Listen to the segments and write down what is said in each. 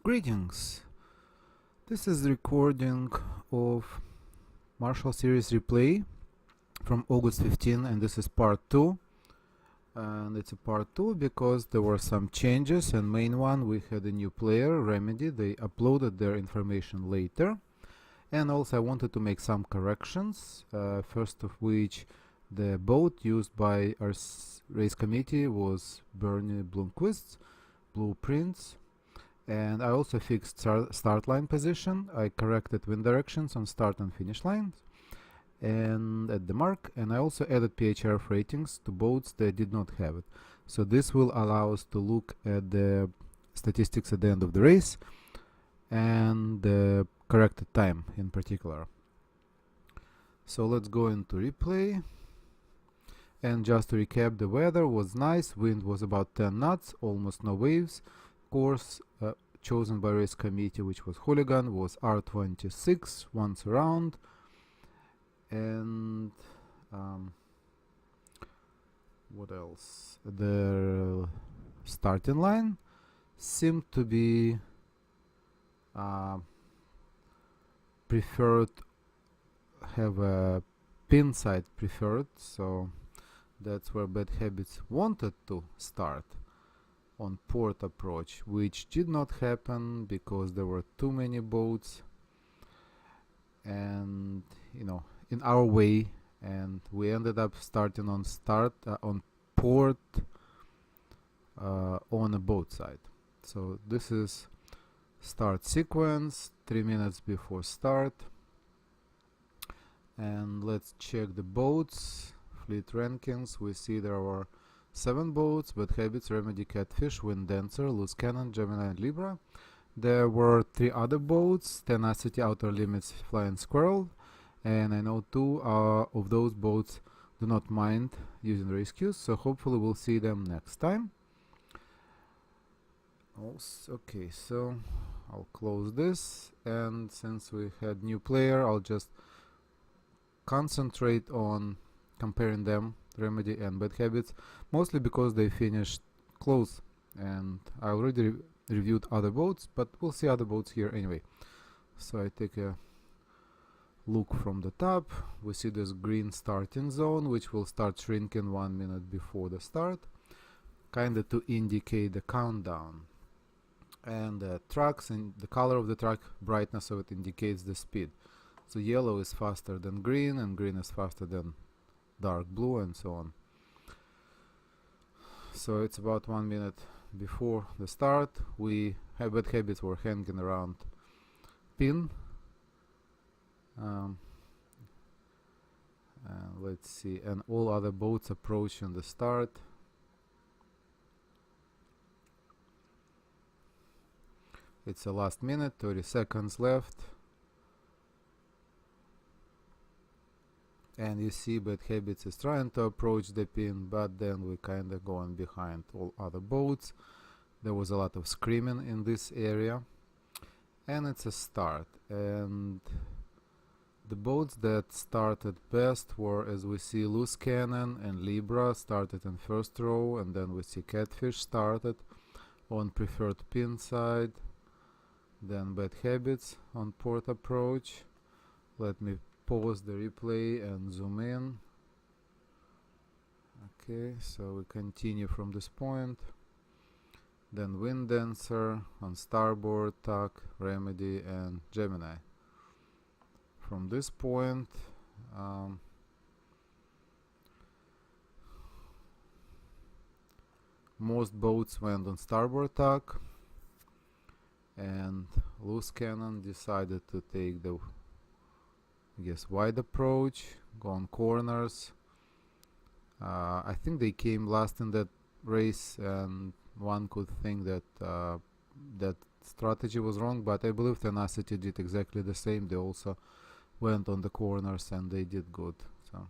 Greetings! This is the recording of Marshall series replay from August 15, and this is part 2. And it's a part 2 because there were some changes, and main one, we had a new player, Remedy. They uploaded their information later, and also I wanted to make some corrections, first of which the boat used by our race committee was Bernie Blomqvist's blueprints. And I also fixed start line position. I corrected wind directions on start and finish lines and at the mark, and I also added PHRF ratings to boats that did not have it. So this will allow us to look at the statistics at the end of the race and the corrected time in particular. So let's go into replay. And just to recap, the weather was nice, wind was about 10 knots, almost no waves. Course chosen by race committee, which was Hooligan, was R26 once around, and what else? The starting line seemed to be preferred, have a pin side preferred, so that's where Bad Habits wanted to start on port approach, which did not happen because there were too many boats and in our way, and we ended up starting on on port on a boat side. So this is start sequence 3 minutes before start, and let's check the boats fleet rankings. We see there were 7 boats: Bad Habits, Remedy, Catfish, Wind Dancer, Loose Cannon, Gemini, and Libra. There were 3 other boats: Tenacity, Outer Limits, Flying Squirrel, and I know 2 of those boats do not mind using race queues, so hopefully we'll see them next time. Also, okay, so I'll close this, and since we had new player, I'll just concentrate on comparing them, Remedy and Bad Habits, mostly because they finished close, and I already reviewed other boats, but we'll see other boats here anyway. So I take a look from the top. We see this green starting zone, which will start shrinking 1 minute before the start, kinda to indicate the countdown. And the trucks, and the color of the truck, brightness of it indicates the speed. So yellow is faster than green, and green is faster than dark blue, and so on. So it's about 1 minute before the start. We have Bad Habits were hanging around pin. Let's see, and all other boats approaching the start. It's the last minute, 30 seconds left. And you see Bad Habits is trying to approach the pin, but then we kinda going behind all other boats. There was a lot of screaming in this area, and it's a start. And the boats that started best were, as we see, Loose Cannon and Libra started in first row, and then we see Catfish started on preferred pin side, then Bad Habits on port approach. Let me pause the replay and zoom in. Okay, so we continue from this point. Then Wind Dancer on starboard tack, Remedy, and Gemini. From this point, most boats went on starboard tack, and Loose Cannon decided to take the wide approach, go on corners. I think they came last in that race, and one could think that that strategy was wrong, but I believe Tenacity did exactly the same. They also went on the corners and they did good, so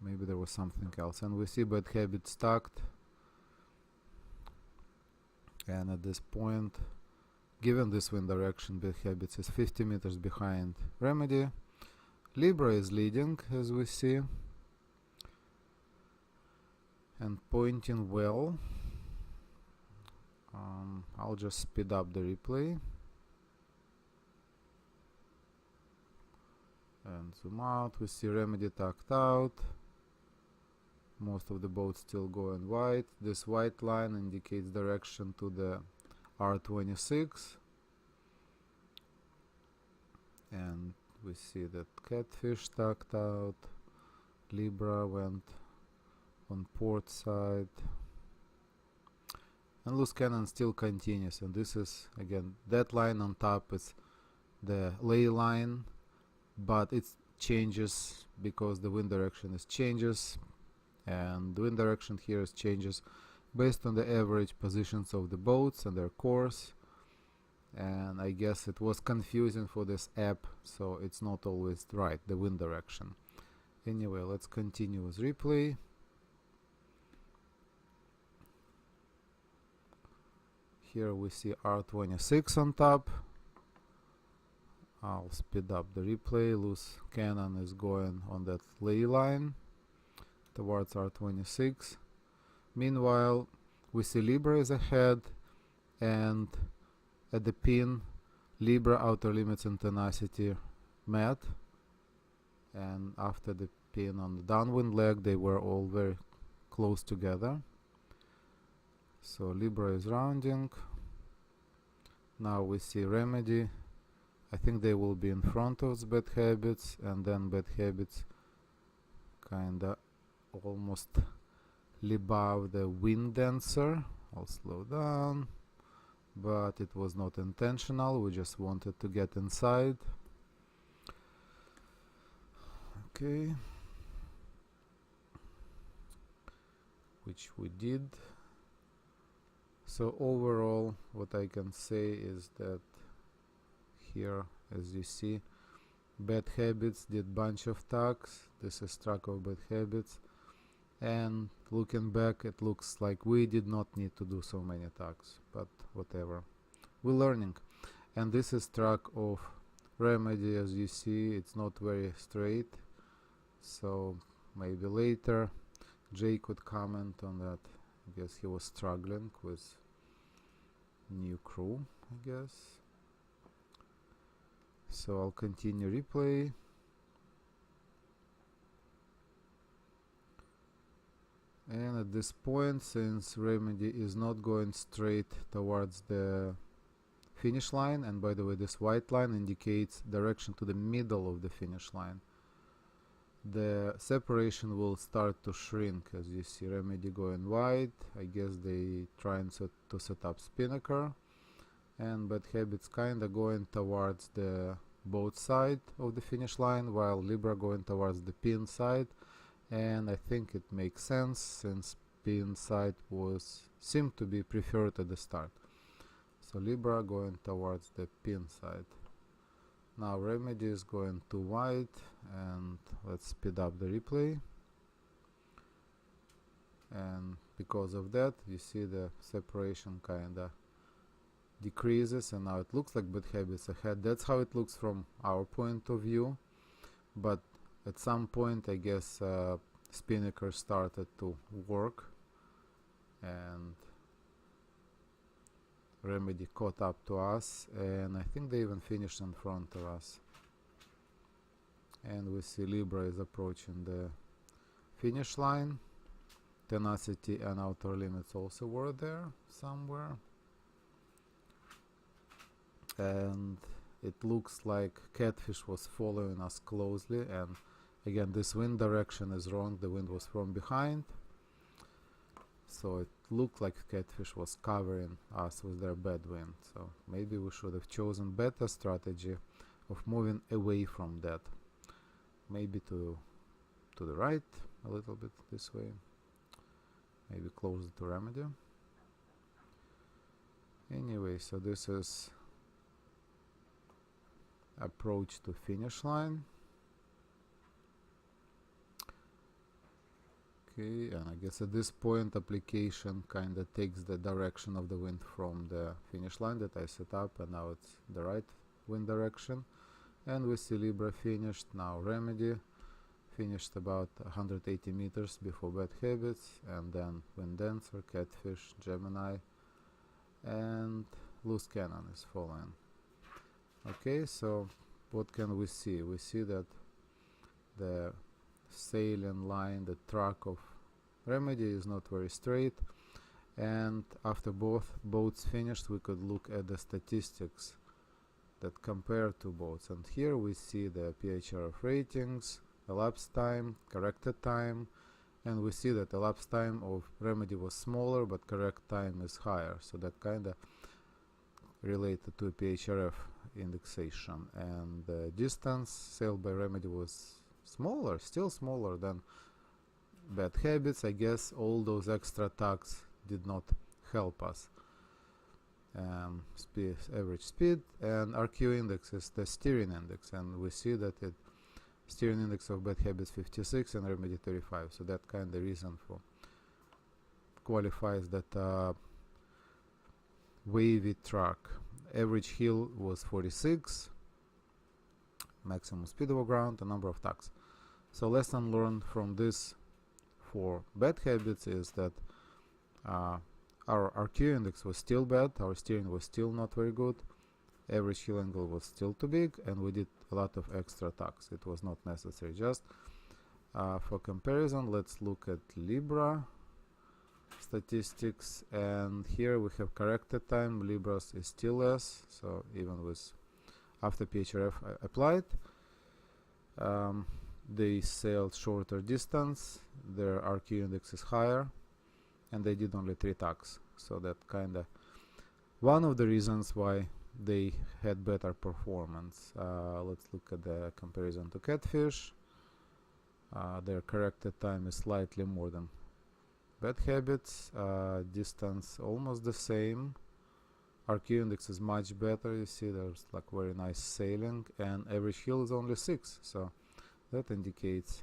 maybe there was something else. And we see Bad Habits stacked, and at this point, given this wind direction, Bad Habits is 50 meters behind Remedy. Libra is leading, as we see, and pointing well. I'll just speed up the replay and zoom out. We see Remedy tucked out. Most of the boats still going white. This white line indicates direction to the R26, and we see that Catfish tucked out. Libra went on port side, and loose cannon still continues. And this is again, that line on top is the lay line, but it changes because the wind direction is changes, and the wind direction here is changes based on the average positions of the boats and their course. And I guess it was confusing for this app, so it's not always right, the wind direction. Anyway, let's continue with replay. Here we see R26 on top. I'll speed up the replay. Loose cannon is going on that lay line towards R26. Meanwhile, we see Libra is ahead, and at the pin, Libra outer limits and tenacity met, and after the pin on the downwind leg, they were all very close together. So Libra is rounding. Now we see Remedy. I think they will be in front of Bad Habits, and then Bad Habits kinda almost above the Wind Dancer. I'll slow down, but it was not intentional. We just wanted to get inside. Okay, which we did. So overall, what I can say is that here, as you see, Bad Habits did bunch of tugs. This is track of Bad Habits, and looking back, it looks like we did not need to do so many tugs, but whatever, we're learning. And this is track of Remedy. As you see, it's not very straight, so maybe later Jay could comment on that. I guess he was struggling with new crew, I guess. So I'll continue replay. And at this point, since Remedy is not going straight towards the finish line, and by the way, this white line indicates direction to the middle of the finish line, the separation will start to shrink. As you see, Remedy going wide. I guess they trying to set up Spinnaker, and Bad Habits kinda going towards the boat side of the finish line, while Libra going towards the pin side. And I think it makes sense, since pin side seemed to be preferred at the start. So Libra going towards the pin side. Now Remedy is going too wide, and let's speed up the replay. And because of that, you see the separation kinda decreases, and now it looks like Bad Habits ahead. That's how it looks from our point of view, but at some point, I guess, Spinnaker started to work, and Remedy caught up to us, and I think they even finished in front of us. And we see Libra is approaching the finish line. Tenacity and outer limits also were there somewhere, and it looks like Catfish was following us closely. And again, this wind direction is wrong. The wind was from behind, so it looked like Catfish was covering us with their bad wind. So maybe we should have chosen better strategy of moving away from that, maybe to the right a little bit, this way, maybe closer to Remedy. Anyway, so this is approach to finish line. Okay, and I guess at this point application kind of takes the direction of the wind from the finish line that I set up, and now it's the right wind direction. And we see Libra finished. Now Remedy finished about 180 meters before Bad Habits, and then Wind Dancer, Catfish, Gemini, and loose cannon is following. Okay, so what can we see? We see that the sailing line, the track of Remedy is not very straight, and after both boats finished we could look at the statistics that compare two boats, and here we see the PHRF ratings, elapsed time, corrected time, and we see that elapsed time of Remedy was smaller but correct time is higher, so that kinda related to PHRF indexation. And the distance sailed by Remedy was smaller, still smaller than Bad Habits. I guess all those extra tacks did not help us. Average speed, and RQ index is the steering index, and we see that it steering index of Bad Habits 56 and Remedy 35, so that kind of reason for qualifies that wavy track. Average heel was 46, maximum speed over ground, a number of tacks. So lesson learned from this for Bad Habits is that our RQ index was still bad, our steering was still not very good, average heel angle was still too big, and we did a lot of extra tacks. It was not necessary. Just for comparison, let's look at Libra statistics, and here we have corrected time. Libra's is still less, so even with after PHRF applied, they sailed shorter distance, their RQ index is higher, and they did only 3 tacks, so that kinda one of the reasons why they had better performance. Let's look at the comparison to Catfish. Their corrected time is slightly more than Bad Habits, distance almost the same, RQ index is much better, you see there's like very nice sailing, and average heel is only 6, so that indicates,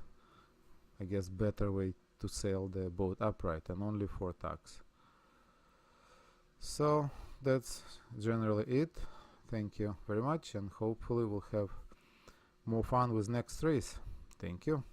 I guess, better way to sail the boat upright, and only 4 tacks. So that's generally it. Thank you very much, and hopefully we'll have more fun with next race. Thank you.